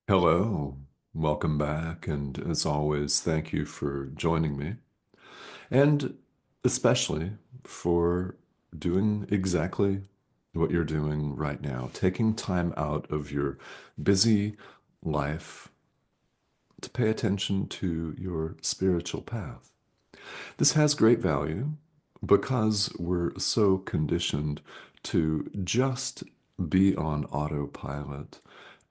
Hello, welcome back, and as always, thank you for joining me, and especially for doing exactly what you're doing right now, taking time out of your busy life to pay attention to your spiritual path. This has great value because we're so conditioned to just be on autopilot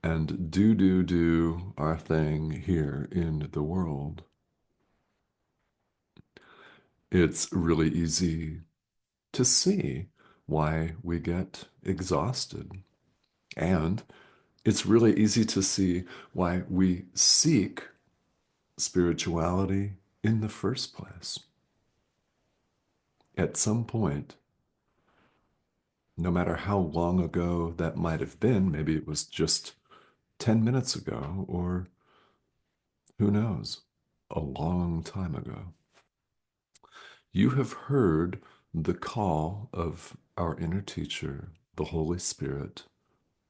and do our thing here in the world. It's really easy to see why we get exhausted. And it's really easy to see why we seek spirituality in the first place. At some point, no matter how long ago that might have been, maybe it was just 10 minutes ago, or who knows, a long time ago. You have heard the call of our inner teacher, the Holy Spirit,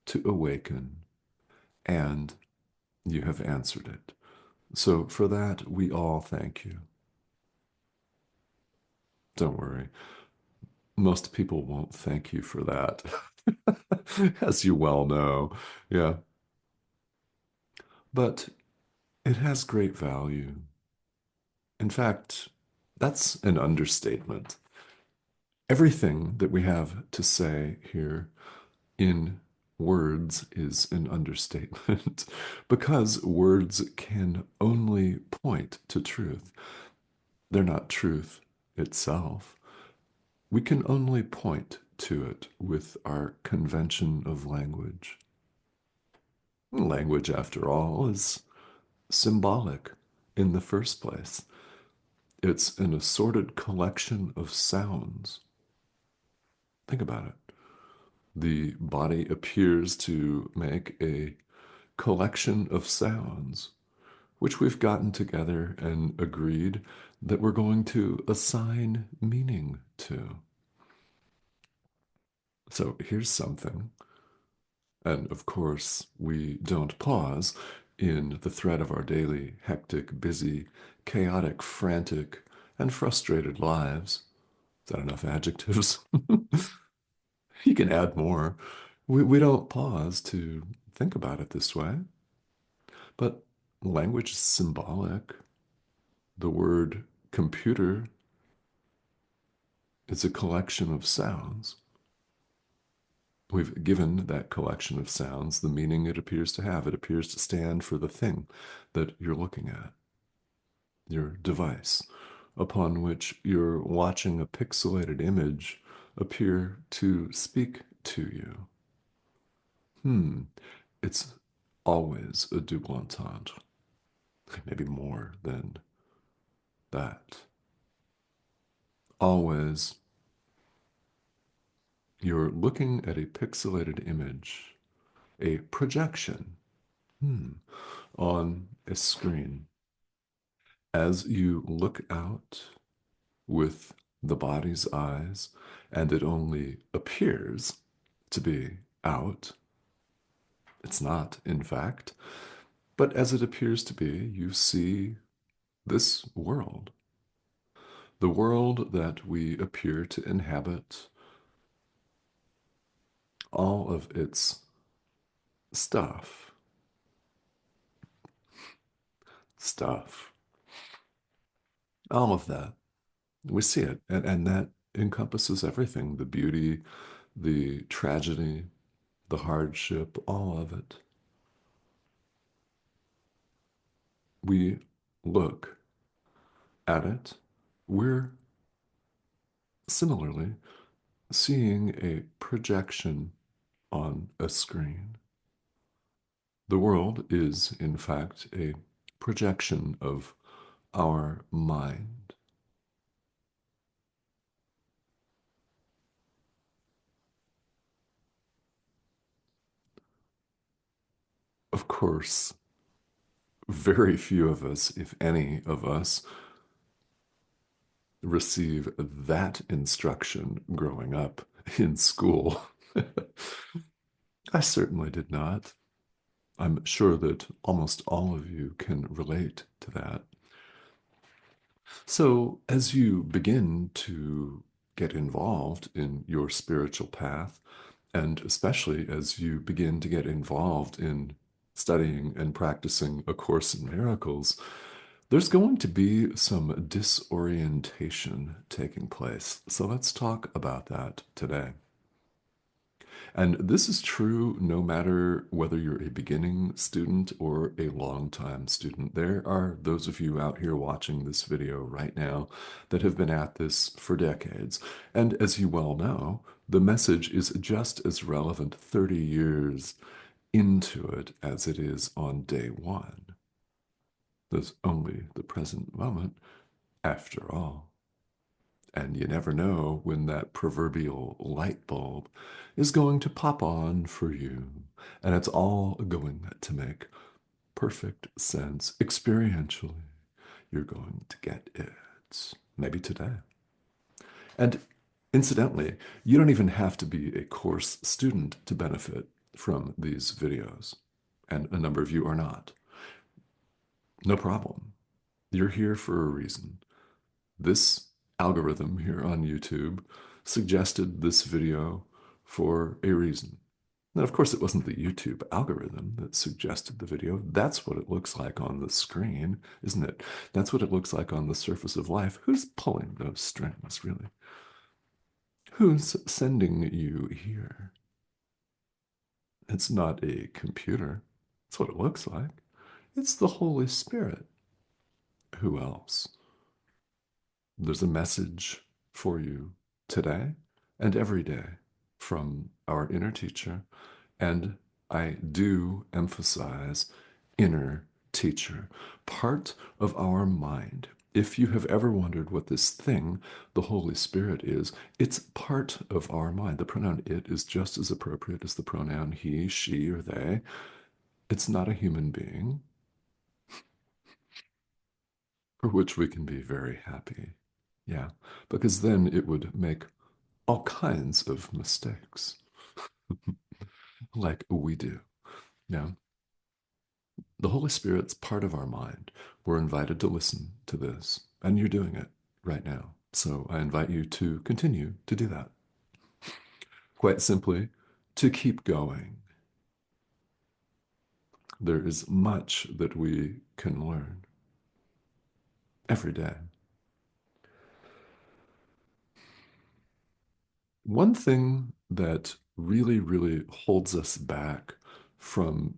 to awaken, and you have answered it. So for that, we all thank you. Don't worry. Most people won't thank you for that, as you well know. Yeah. But it has great value. In fact, that's an understatement. Everything that we have to say here in words is an understatement because words can only point to truth. They're not truth itself. We can only point to it with our convention of language. Language, after all, is symbolic in the first place. It's an assorted collection of sounds. Think about it. The body appears to make a collection of sounds, which we've gotten together and agreed that we're going to assign meaning to. So here's something. And of course, we don't pause in the thread of our daily, hectic, busy, chaotic, frantic, and frustrated lives. Is that enough adjectives? You can add more. We don't pause to think about it this way. But language is symbolic. The word computer is a collection of sounds. We've given that collection of sounds the meaning it appears to have. It appears to stand for the thing that you're looking at, your device, upon which you're watching a pixelated image appear to speak to you. It's always a double entendre, maybe more than that. Always, you're looking at a pixelated image, a projection, on a screen. As you look out with the body's eyes, and it only appears to be out, it's not, in fact, but as it appears to be, you see this world, the world that we appear to inhabit, all of its stuff. Stuff. All of that. We see it. And that encompasses everything, the beauty, the tragedy, the hardship, all of it. We look at it. We're similarly seeing a projection on a screen. The world is, in fact, a projection of our mind. Of course, very few of us, if any of us, receive that instruction growing up in school. I certainly did not. I'm sure that almost all of you can relate to that. So, as you begin to get involved in your spiritual path, and especially as you begin to get involved in studying and practicing A Course in Miracles, there's going to be some disorientation taking place. So, let's talk about that today. And this is true no matter whether you're a beginning student or a long-time student. There are those of you out here watching this video right now that have been at this for decades. And as you well know, the message is just as relevant 30 years into it as it is on day one. There's only the present moment after all. And you never know when that proverbial light bulb is going to pop on for you. And it's all going to make perfect sense experientially. You're going to get it. Maybe today. And incidentally, you don't even have to be a course student to benefit from these videos. And a number of you are not. No problem. You're here for a reason. This algorithm here on YouTube suggested this video for a reason. And of course, it wasn't the YouTube algorithm that suggested the video. That's what it looks like on the screen, isn't it? That's what it looks like on the surface of life. Who's pulling those strings, really? Who's sending you here? It's not a computer. That's what it looks like. It's the Holy Spirit. Who else? There's a message for you today and every day from our inner teacher. And I do emphasize inner teacher, part of our mind. If you have ever wondered what this thing, the Holy Spirit, is, it's part of our mind. The pronoun it is just as appropriate as the pronoun he, she, or they. It's not a human being, for which we can be very happy. Yeah, because then it would make all kinds of mistakes, like we do. Yeah. The Holy Spirit's part of our mind. We're invited to listen to this, and you're doing it right now. So I invite you to continue to do that. Quite simply, to keep going. There is much that we can learn every day. One thing that really, really holds us back from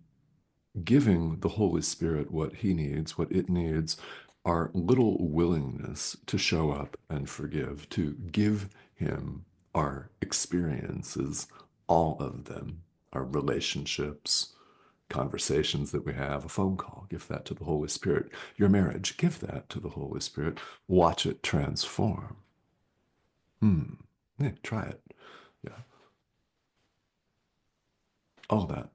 giving the Holy Spirit what he needs, what it needs, our little willingness to show up and forgive, to give him our experiences, all of them, our relationships, conversations that we have, a phone call, give that to the Holy Spirit. Your marriage, give that to the Holy Spirit. Watch it transform. Hmm. Yeah, try it. Yeah, all that.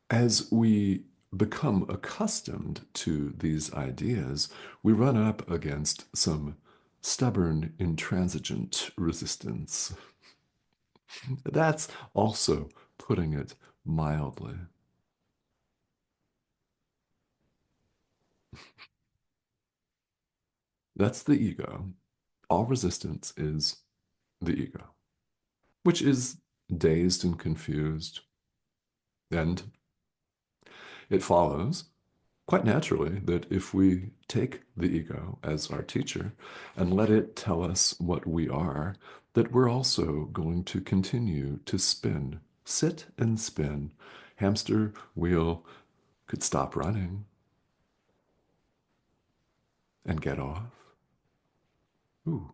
As we become accustomed to these ideas, we run up against some stubborn, intransigent resistance. That's also putting it mildly. That's the ego. All resistance is the ego, which is dazed and confused. And it follows quite naturally that if we take the ego as our teacher and let it tell us what we are, that we're also going to continue to spin, sit and spin. Hamster wheel could stop running and get off. Ooh,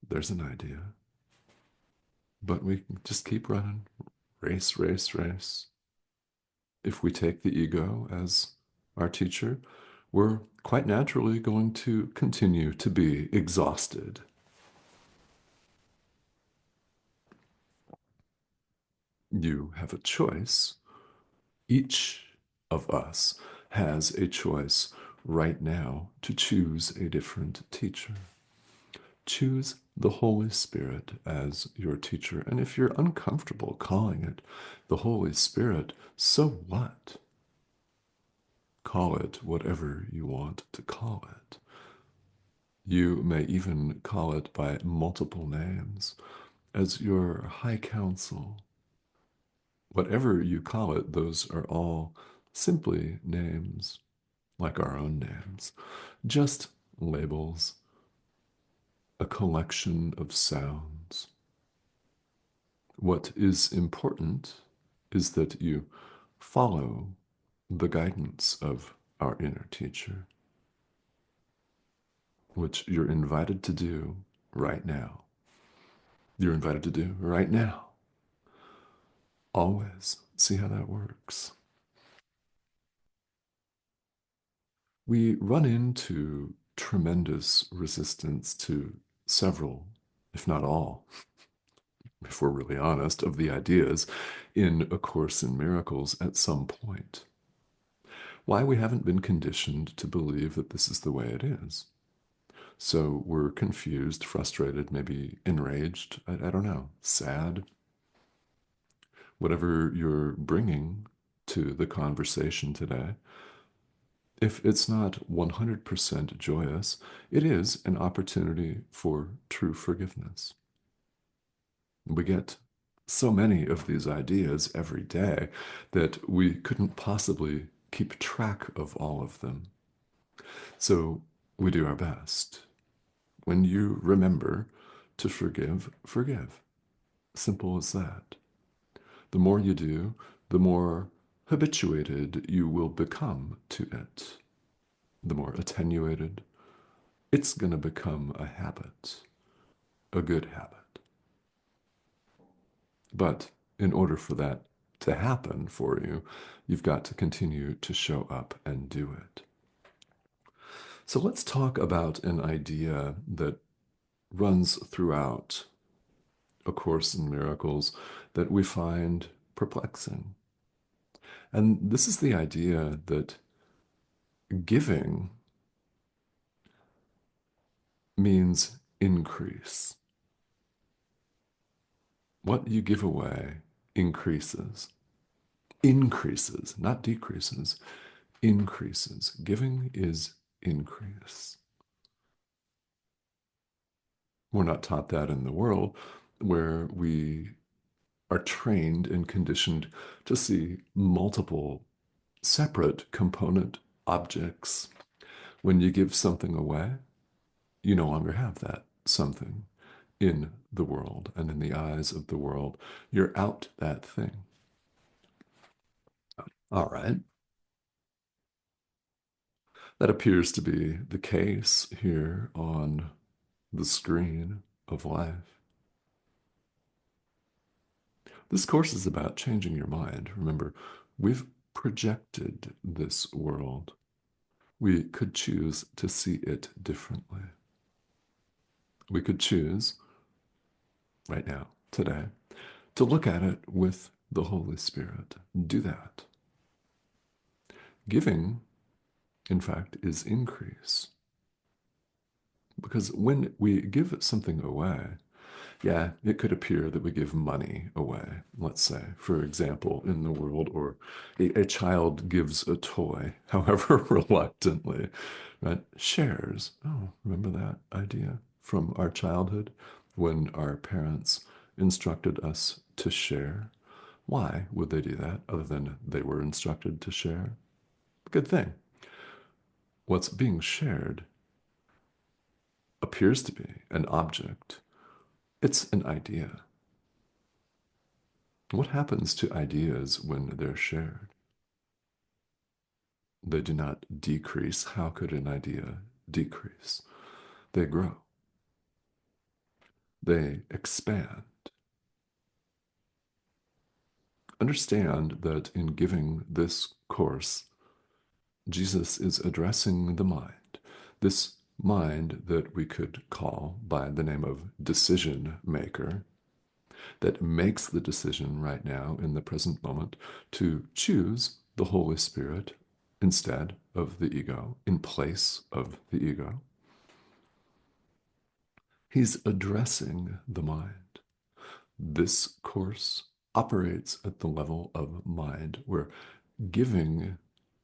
there's an idea. But we can just keep running. Race, race, race. If we take the ego as our teacher, we're quite naturally going to continue to be exhausted. You have a choice. Each of us has a choice right now to choose a different teacher. Choose the Holy Spirit as your teacher. And if you're uncomfortable calling it the Holy Spirit, so what? Call it whatever you want to call it. You may even call it by multiple names as your high counsel. Whatever you call it, those are all simply names, like our own names, just labels, a collection of sounds. What is important is that you follow the guidance of our inner teacher, which you're invited to do right now. You're invited to do right now. Always. See how that works. We run into tremendous resistance to several, if not all, if we're really honest, of the ideas in A Course in Miracles at some point. Why we haven't been conditioned to believe that this is the way it is. So we're confused, frustrated, maybe enraged, I don't know, sad. Whatever you're bringing to the conversation today, if it's not 100% joyous, it is an opportunity for true forgiveness. We get so many of these ideas every day that we couldn't possibly keep track of all of them. So we do our best. When you remember to forgive, forgive. Simple as that. The more you do, the more habituated you will become to it. The more attenuated, it's going to become a habit, a good habit. But in order for that to happen for you, you've got to continue to show up and do it. So let's talk about an idea that runs throughout A Course in Miracles that we find perplexing. And this is the idea that giving means increase. What you give away increases. Increases, not decreases. Increases. Giving is increase. We're not taught that in the world where we are trained and conditioned to see multiple separate component objects. When you give something away, you no longer have that something in the world and in the eyes of the world. You're out that thing. All right. That appears to be the case here on the screen of life. This course is about changing your mind. Remember, we've projected this world. We could choose to see it differently. We could choose right now, today, to look at it with the Holy Spirit. Do that. Giving, in fact, is increase. Because when we give something away, yeah, it could appear that we give money away, let's say, for example, in the world, or a child gives a toy, however reluctantly, right? Shares. Oh, remember that idea from our childhood when our parents instructed us to share? Why would they do that other than they were instructed to share? Good thing. What's being shared appears to be an object. It's an idea. What happens to ideas when they're shared? They do not decrease. How could an idea decrease? They grow. They expand. Understand that in giving this course, Jesus is addressing the mind, this mind that we could call by the name of decision maker, that makes the decision right now in the present moment to choose the Holy Spirit instead of the ego, in place of the ego. He's addressing the mind. This course operates at the level of mind, where giving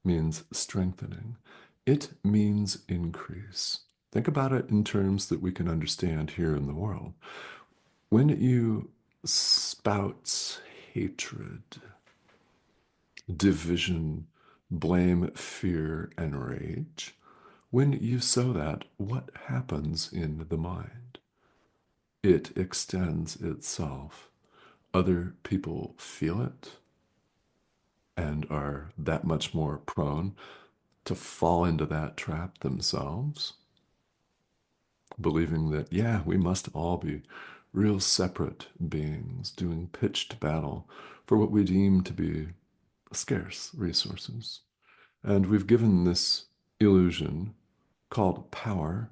means strengthening. It means increase. Think about it in terms that we can understand here in the world. When you spout hatred, division, blame, fear, and rage, when you sow that, what happens in the mind? It extends itself. Other people feel it and are that much more prone to fall into that trap themselves, believing that, yeah, we must all be real separate beings doing pitched battle for what we deem to be scarce resources. And we've given this illusion called power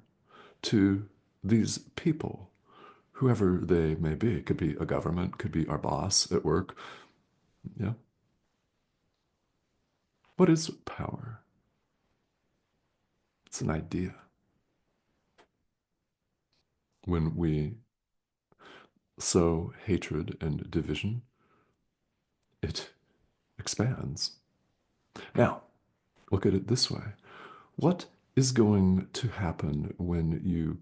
to these people, whoever they may be. It could be a government, could be our boss at work. Yeah. What is power? It's an idea. When we sow hatred and division, it expands. Now, look at it this way. What is going to happen when you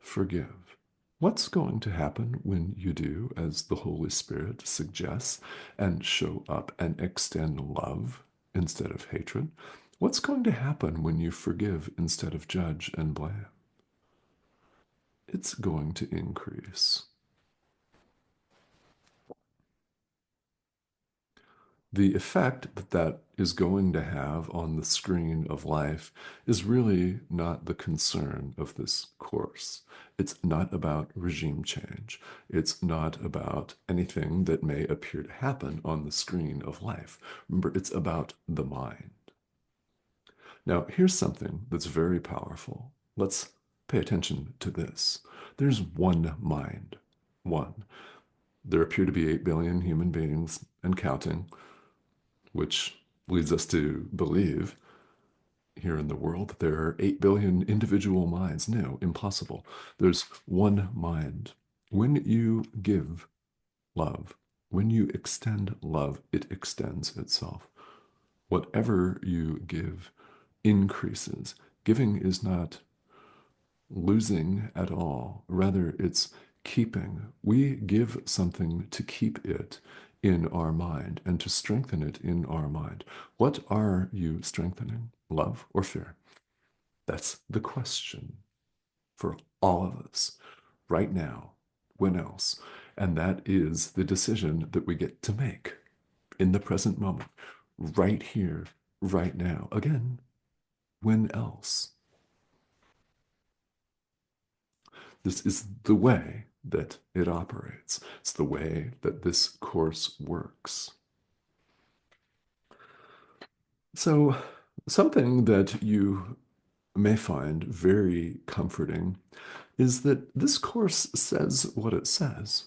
forgive? What's going to happen when you do as the Holy Spirit suggests and show up and extend love instead of hatred? What's going to happen when you forgive instead of judge and blame? It's going to increase. The effect that that is going to have on the screen of life is really not the concern of this course. It's not about regime change. It's not about anything that may appear to happen on the screen of life. Remember, it's about the mind. Now, here's something that's very powerful. Let's pay attention to this. There's one mind. One. There appear to be 8 billion human beings and counting, which leads us to believe here in the world that there are 8 billion individual minds. No, impossible. There's one mind. When you give love, when you extend love, it extends itself. Whatever you give increases. Giving is not losing at all. Rather, it's keeping. We give something to keep it in our mind and to strengthen it in our mind. What are you strengthening? Love or fear? That's the question for all of us right now. When else? And that is the decision that we get to make in the present moment, right here, right now. Again, when else? This is the way that it operates. It's the way that this course works. So, something that you may find very comforting is that this course says what it says.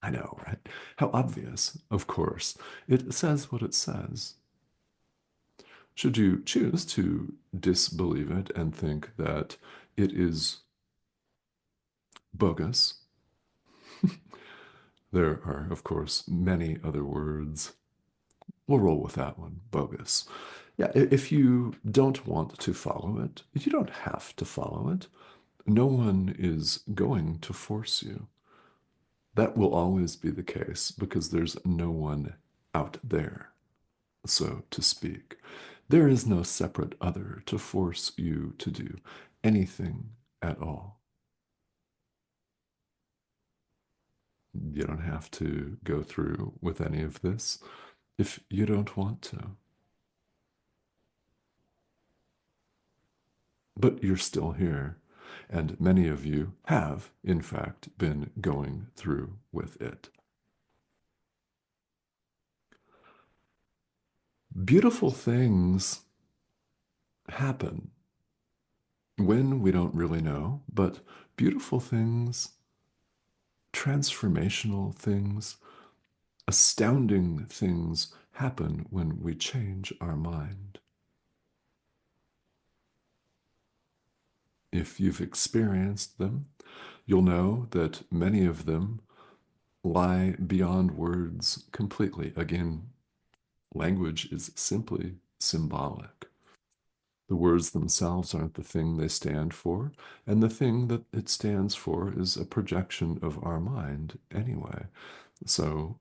I know, right? How obvious, of course. It says what it says. Should you choose to disbelieve it and think that it is bogus, there are, of course, many other words. We'll roll with that one, bogus. Yeah, if you don't want to follow it, you don't have to follow it. No one is going to force you. That will always be the case because there's no one out there, so to speak. There is no separate other to force you to do anything at all. You don't have to go through with any of this if you don't want to. But you're still here, and many of you have, in fact, been going through with it. Beautiful things happen when we don't really know, but beautiful things, transformational things, astounding things happen when we change our mind. If you've experienced them, You'll know that many of them lie beyond words completely. Again, language is simply symbolic. The words themselves aren't the thing they stand for, and the thing that it stands for is a projection of our mind anyway. So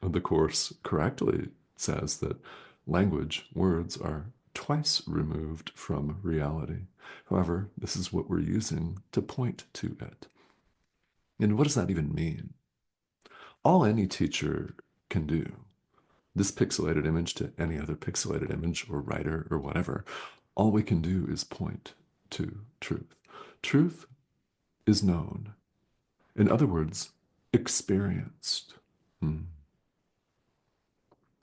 the Course correctly says that language, words, are twice removed from reality. However, this is what we're using to point to it. And what does that even mean? All any teacher can do, this pixelated image to any other pixelated image or writer or whatever, all we can do is point to truth. Truth is known. In other words, experienced. Hmm.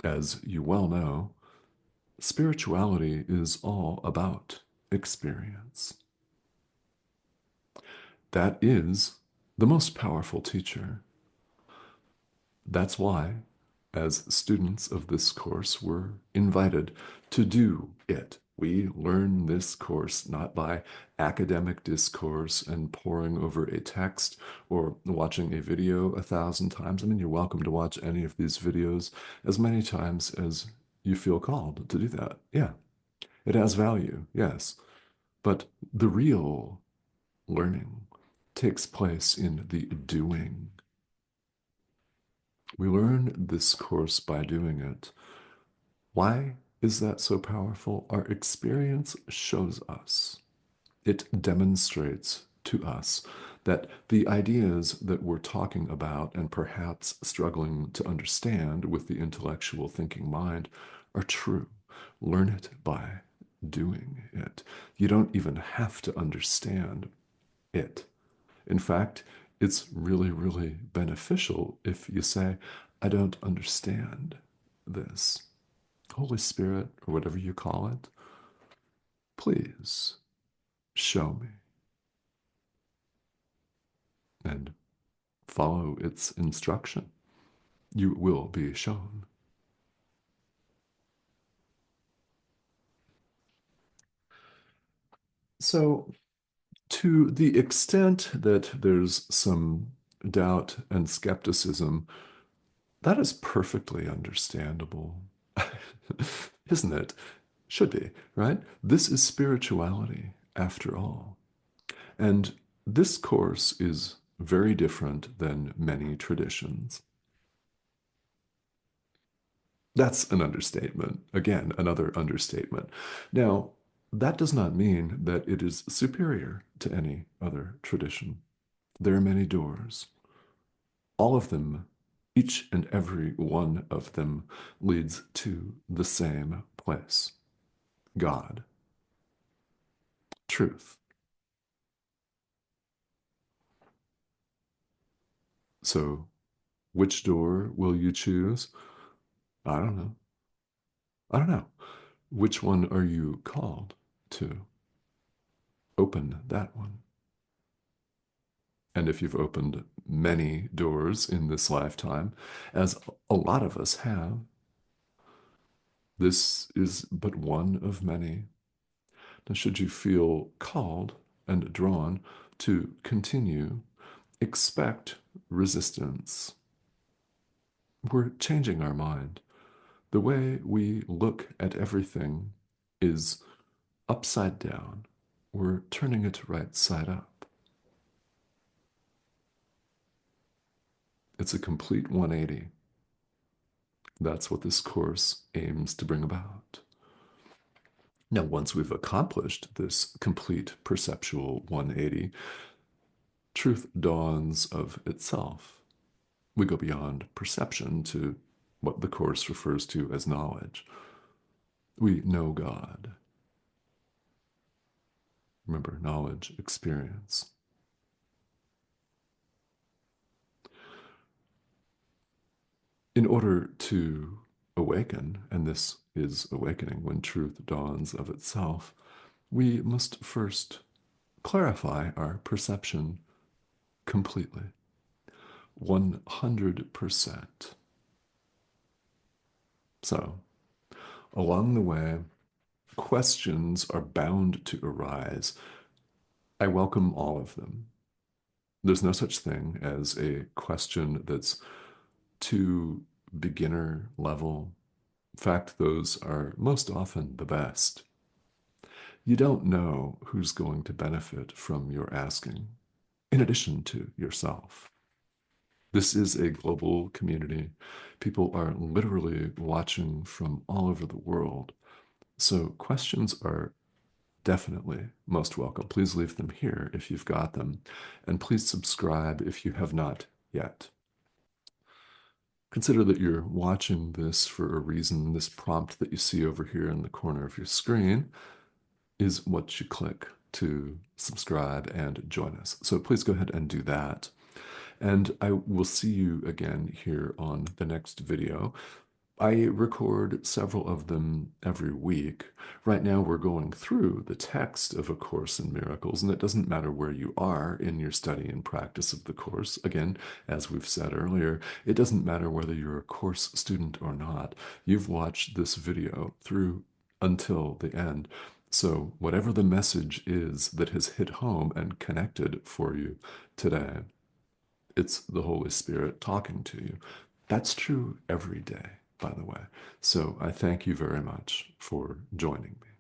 As you well know, spirituality is all about experience. That is the most powerful teacher. That's why, as students of this course, we're invited to do it. We learn this course not by academic discourse and poring over a text or watching a video 1,000 times. I mean, you're welcome to watch any of these videos as many times as you feel called to do that. Yeah, it has value, yes. But the real learning takes place in the doing. We learn this course by doing it. Why is that so powerful? Our experience shows us. It demonstrates to us that the ideas that we're talking about and perhaps struggling to understand with the intellectual thinking mind are true. Learn it by doing it. You don't even have to understand it. In fact, it's really, really beneficial if you say, I don't understand this. Holy Spirit, or whatever you call it, please show me and follow its instruction. You will be shown. So, to the extent that there's some doubt and skepticism, that is perfectly understandable. Isn't it? Should be, right? This is spirituality, after all. And this course is very different than many traditions. That's an understatement. Again, another understatement. Now, that does not mean that it is superior to any other tradition. There are many doors. All of them, each and every one of them, leads to the same place: God, truth. So, which door will you choose? I don't know. I don't know. Which one are you called to? Open that one. And if you've opened many doors in this lifetime, as a lot of us have, this is but one of many. Now, should you feel called and drawn to continue, expect resistance. We're changing our mind. The way we look at everything is upside down. We're turning it right side up. It's a complete 180. That's what this course aims to bring about. Now, once we've accomplished this complete perceptual 180, truth dawns of itself. We go beyond perception to what the Course refers to as knowledge. We know God. Remember, knowledge, experience. In order to awaken, and this is awakening when truth dawns of itself, we must first clarify our perception completely, 100%. So, along the way, questions are bound to arise. I welcome all of them. There's no such thing as a question that's too beginner level. In fact, those are most often the best. You don't know who's going to benefit from your asking, in addition to yourself. This is a global community. People are literally watching from all over the world. So questions are definitely most welcome. Please leave them here if you've got them. And please subscribe if you have not yet. Consider that you're watching this for a reason. This prompt that you see over here in the corner of your screen is what you click to subscribe and join us. So please go ahead and do that. And I will see you again here on the next video. I record several of them every week. Right now, we're going through the text of A Course in Miracles, and it doesn't matter where you are in your study and practice of the course. Again, as we've said earlier, it doesn't matter whether you're a course student or not. You've watched this video through until the end. So, whatever the message is that has hit home and connected for you today, it's the Holy Spirit talking to you. That's true every day, by the way. So I thank you very much for joining me.